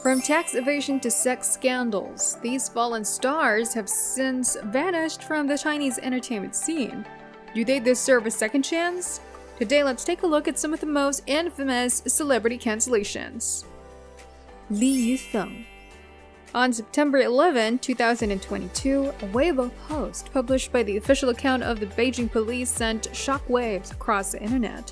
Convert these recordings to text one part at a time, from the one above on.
From tax evasion to sex scandals, these fallen stars have since vanished from the Chinese entertainment scene. Do they deserve a second chance? Today, let's take a look at some of the most infamous celebrity cancellations. Liu Kang. On September 11, 2022, a Weibo post published by the official account of the Beijing police sent shockwaves across the internet.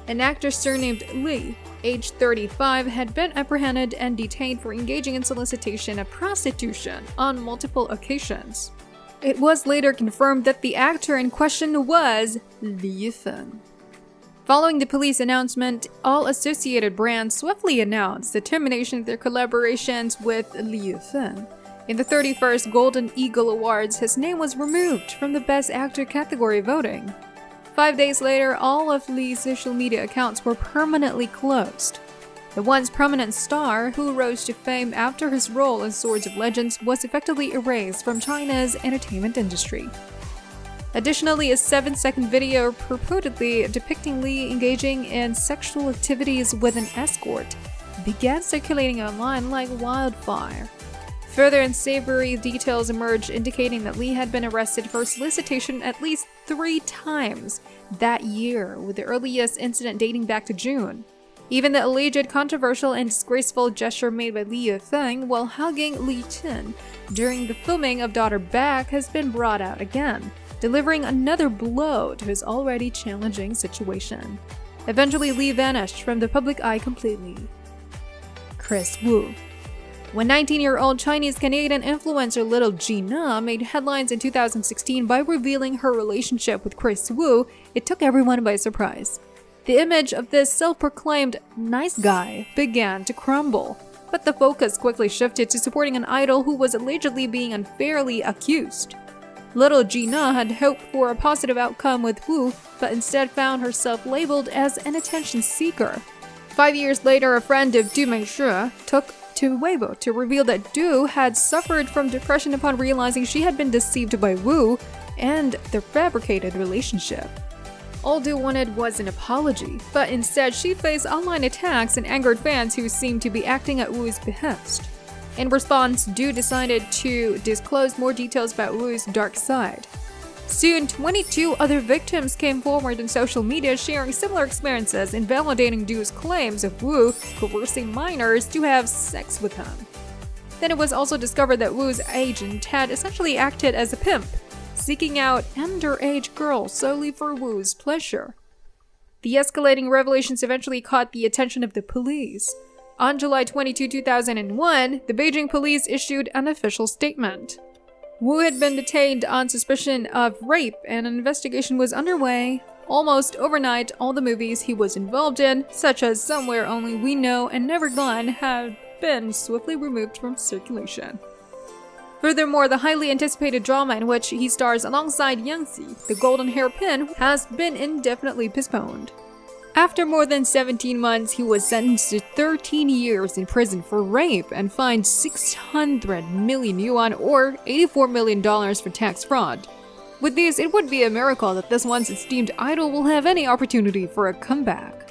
An actor surnamed Li, aged 35, had been apprehended and detained for engaging in solicitation of prostitution on multiple occasions. It was later confirmed that the actor in question was Liu Kang. Following the police announcement, all associated brands swiftly announced the termination of their collaborations with Liu Kang. In the 31st Golden Eagle Awards, his name was removed from the Best Actor category voting. 5 days later, all of Li's social media accounts were permanently closed. The once prominent star, who rose to fame after his role in Swords of Legends, was effectively erased from China's entertainment industry. Additionally, a 7-second video purportedly depicting Li engaging in sexual activities with an escort began circulating online like wildfire. Further unsavory details emerged indicating that Li had been arrested for solicitation at least 3 times that year, with the earliest incident dating back to June. Even the alleged controversial and disgraceful gesture made by Liu Kang while hugging Li Chen during the filming of Daughter Back has been brought out again, delivering another blow to his already challenging situation. Eventually, Li vanished from the public eye completely. Chris Wu. When 19-year-old Chinese-Canadian influencer Little Cdrama made headlines in 2016 by revealing her relationship with Chris Wu, it took everyone by surprise. The image of this self-proclaimed nice guy began to crumble, but the focus quickly shifted to supporting an idol who was allegedly being unfairly accused. Little Cdrama had hoped for a positive outcome with Wu, but instead found herself labeled as an attention seeker. 5 years later, a friend of Du Meishi took to Weibo to reveal that Du had suffered from depression upon realizing she had been deceived by Wu and their fabricated relationship. All Du wanted was an apology, but instead she faced online attacks and angered fans who seemed to be acting at Wu's behest. In response, Du decided to disclose more details about Wu's dark side. Soon, 22 other victims came forward in social media sharing similar experiences and validating Du's claims of Wu coercing minors to have sex with him. Then it was also discovered that Wu's agent had essentially acted as a pimp, seeking out underage girls solely for Wu's pleasure. The escalating revelations eventually caught the attention of the police. On July 22, 2001, the Beijing police issued an official statement. Wu had been detained on suspicion of rape and an investigation was underway. Almost overnight, all the movies he was involved in, such as Somewhere Only We Know and Never Gone, had been swiftly removed from circulation. Furthermore, the highly anticipated drama in which he stars alongside Yangtze, the Golden Hairpin, has been indefinitely postponed. After more than 17 months, he was sentenced to 13 years in prison for rape and fined 600 million yuan or $84 million for tax fraud. With these, it would be a miracle that this once esteemed idol will have any opportunity for a comeback.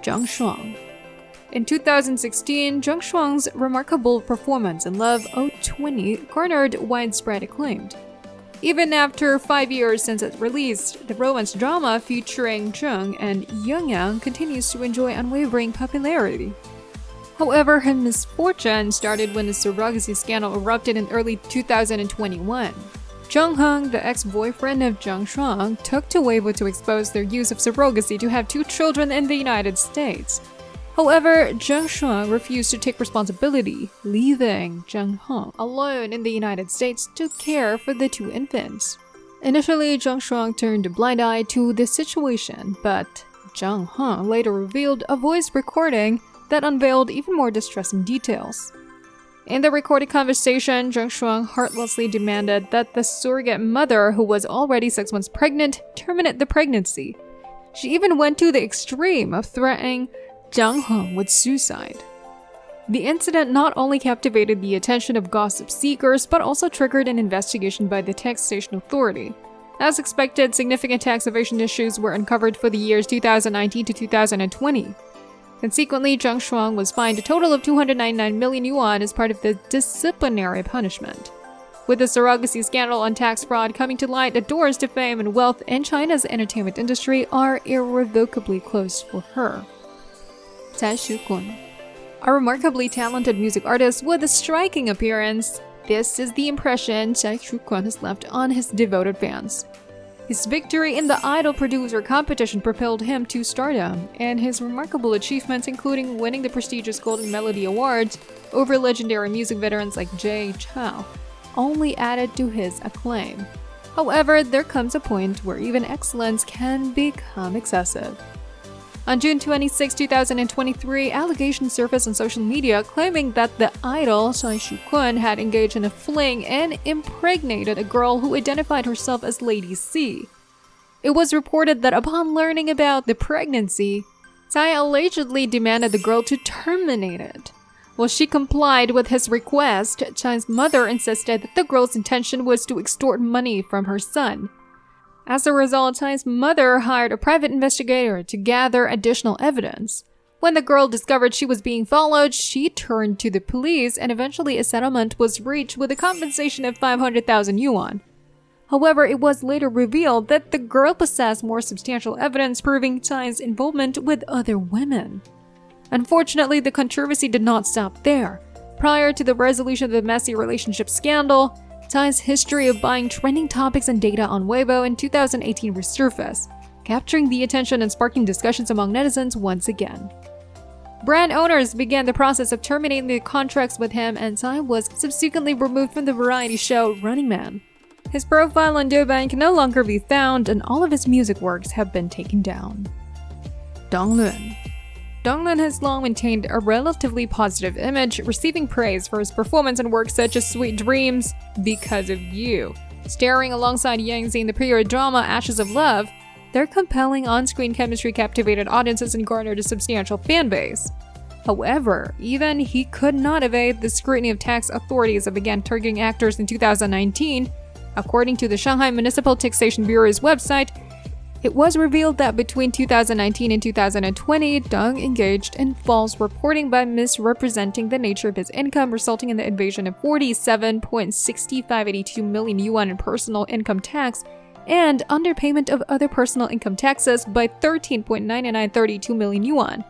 Jung Shong. In 2016, Jung Shong's remarkable performance in Love 020 garnered widespread acclaim. Even after 5 years since its release, the romance drama featuring Jung and Yang continues to enjoy unwavering popularity. However, her misfortune started when the surrogacy scandal erupted in early 2021. Jung Hong, the ex-boyfriend of Jung Shong, took to Weibo to expose their use of surrogacy to have 2 children in the United States. However, Jung Shong refused to take responsibility, leaving Jung Hong alone in the United States to care for the 2 infants. Initially, Jung Shong turned a blind eye to the situation, but Jung Hong later revealed a voice recording that unveiled even more distressing details. In the recorded conversation, Jung Shong heartlessly demanded that the surrogate mother, who was already 6 months pregnant, terminate the pregnancy. She even went to the extreme of threatening Jung Hong with suicide. The incident not only captivated the attention of gossip seekers, but also triggered an investigation by the taxation authority. As expected, significant tax evasion issues were uncovered for the years 2019 to 2020. Consequently, Jung Shong was fined a total of 299 million yuan as part of the disciplinary punishment. With the surrogacy scandal on tax fraud coming to light, the doors to fame and wealth in China's entertainment industry are irrevocably closed for her. Cai Shukun, a remarkably talented music artist with a striking appearance, this is the impression Cai Shukun has left on his devoted fans. His victory in the Idol producer competition propelled him to stardom, and his remarkable achievements, including winning the prestigious Golden Melody Awards over legendary music veterans like Jay Chou, only added to his acclaim. However, there comes a point where even excellence can become excessive. On June 26, 2023, allegations surfaced on social media claiming that the idol Cai Shukun had engaged in a fling and impregnated a girl who identified herself as Lady C. It was reported that upon learning about the pregnancy, Cai allegedly demanded the girl to terminate it. While she complied with his request, Cai's mother insisted that the girl's intention was to extort money from her son. As a result, Cai's mother hired a private investigator to gather additional evidence. When the girl discovered she was being followed, she turned to the police, and eventually a settlement was reached with a compensation of 500,000 yuan. However, it was later revealed that the girl possessed more substantial evidence proving Cai's involvement with other women. Unfortunately, the controversy did not stop there. Prior to the resolution of the messy relationship scandal, Cai's history of buying trending topics and data on Weibo in 2018 resurfaced, capturing the attention and sparking discussions among netizens once again. Brand owners began the process of terminating the contracts with him, and Cai was subsequently removed from the variety show Running Man. His profile on Douban can no longer be found, and all of his music works have been taken down. Donglun has long maintained a relatively positive image, receiving praise for his performance in works such as Sweet Dreams, Because of You. Starring alongside Yang Zi in the period drama Ashes of Love, their compelling on-screen chemistry captivated audiences and garnered a substantial fan base. However, even he could not evade the scrutiny of tax authorities that began targeting actors in 2019. According to the Shanghai Municipal Taxation Bureau's website, it was revealed that between 2019 and 2020, Deng engaged in false reporting by misrepresenting the nature of his income, resulting in the evasion of 47.6582 million yuan in personal income tax and underpayment of other personal income taxes by 13.9932 million yuan.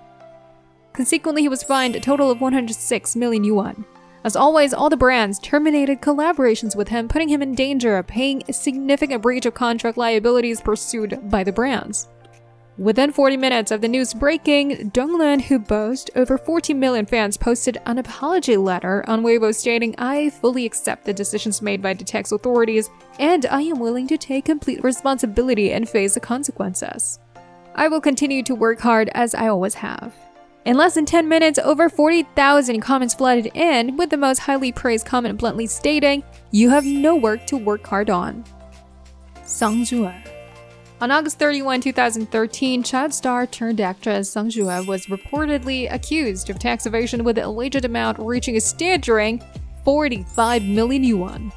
Consequently, he was fined a total of 106 million yuan. As always, all the brands terminated collaborations with him, putting him in danger of paying a significant breach of contract liabilities pursued by the brands. Within 40 minutes of the news breaking, Donglun, who boasts over 14 million fans, posted an apology letter on Weibo stating, "I fully accept the decisions made by the tax authorities, and I am willing to take complete responsibility and face the consequences. I will continue to work hard as I always have." In less than 10 minutes, over 40,000 comments flooded in, with the most highly praised comment bluntly stating, "You have no work to work hard on." Sang Zhuo. On August 31, 2013, child star turned actress Sang Zhuo was reportedly accused of tax evasion with the alleged amount reaching a staggering 45 million yuan.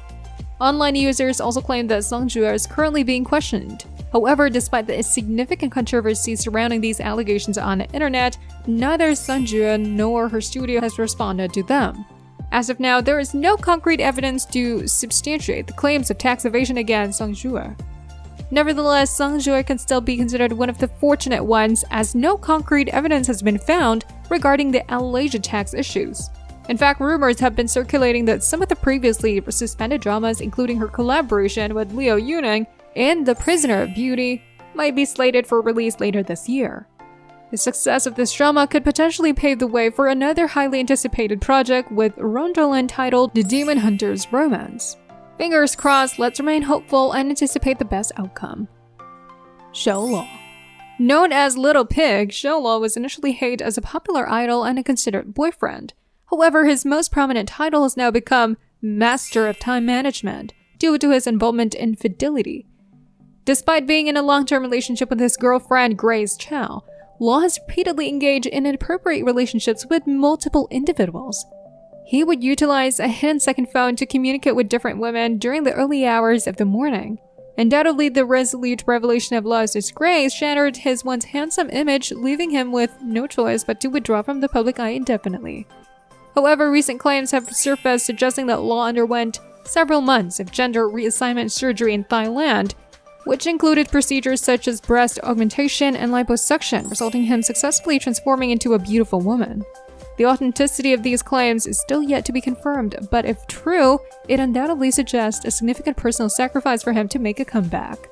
Online users also claimed that Sang Zhuo is currently being questioned. However, despite the significant controversy surrounding these allegations on the internet, neither Sang Zhuo nor her studio has responded to them. As of now, there is no concrete evidence to substantiate the claims of tax evasion against Sang Zhuo. Nevertheless, Sang Zhuo can still be considered one of the fortunate ones, as no concrete evidence has been found regarding the alleged tax issues. In fact, rumors have been circulating that some of the previously suspended dramas, including her collaboration with Liu Kang and The Prisoner of Beauty, might be slated for release later this year. The success of this drama could potentially pave the way for another highly anticipated project with Rondel entitled The Demon Hunter's Romance. Fingers crossed, let's remain hopeful and anticipate the best outcome. Shoulo. Known as Little Pig, Shoulo was initially hailed as a popular idol and a considered boyfriend. However, his most prominent title has now become Master of Time Management due to his involvement in infidelity. Despite being in a long-term relationship with his girlfriend Grace Chow, Law has repeatedly engaged in inappropriate relationships with multiple individuals. He would utilize a hidden second phone to communicate with different women during the early hours of the morning. Undoubtedly, the resolute revelation of Liu's disgrace shattered his once handsome image, leaving him with no choice but to withdraw from the public eye indefinitely. However, recent claims have surfaced suggesting that Liu underwent several months of gender reassignment surgery in Thailand, which included procedures such as breast augmentation and liposuction, resulting in him successfully transforming into a beautiful woman. The authenticity of these claims is still yet to be confirmed, but if true, it undoubtedly suggests a significant personal sacrifice for him to make a comeback.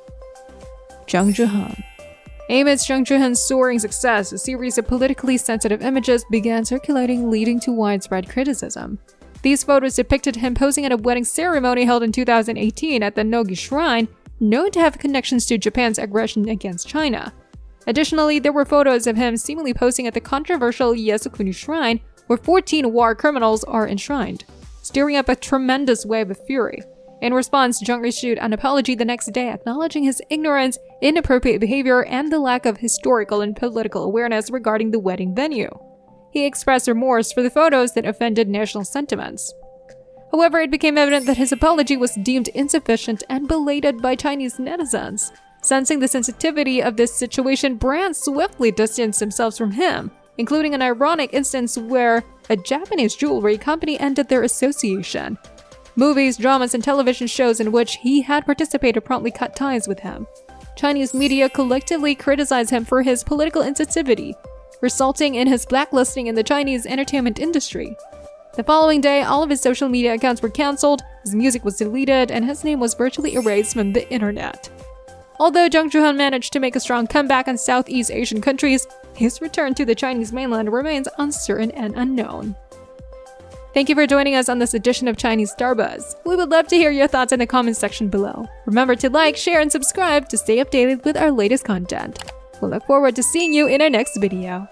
Jung Jan. Amidst Jung Jan's soaring success, a series of politically sensitive images began circulating, leading to widespread criticism. These photos depicted him posing at a wedding ceremony held in 2018 at the Nogi Shrine, known to have connections to Japan's aggression against China. Additionally, there were photos of him seemingly posing at the controversial Yasukuni Shrine, where 14 war criminals are enshrined, stirring up a tremendous wave of fury. In response, Jung issued an apology the next day, acknowledging his ignorance, inappropriate behavior, and the lack of historical and political awareness regarding the wedding venue. He expressed remorse for the photos that offended national sentiments. However, it became evident that his apology was deemed insufficient and belated by Chinese netizens. Sensing the sensitivity of this situation, brands swiftly distanced themselves from him, including an ironic instance where a Japanese jewelry company ended their association. Movies, dramas, and television shows in which he had participated promptly cut ties with him. Chinese media collectively criticized him for his political insensitivity, resulting in his blacklisting in the Chinese entertainment industry. The following day, all of his social media accounts were cancelled, his music was deleted, and his name was virtually erased from the internet. Although Jung Jan managed to make a strong comeback in Southeast Asian countries, his return to the Chinese mainland remains uncertain and unknown. Thank you for joining us on this edition of Chinese Star Buzz. We would love to hear your thoughts in the comments section below. Remember to like, share, and subscribe to stay updated with our latest content. We'll look forward to seeing you in our next video.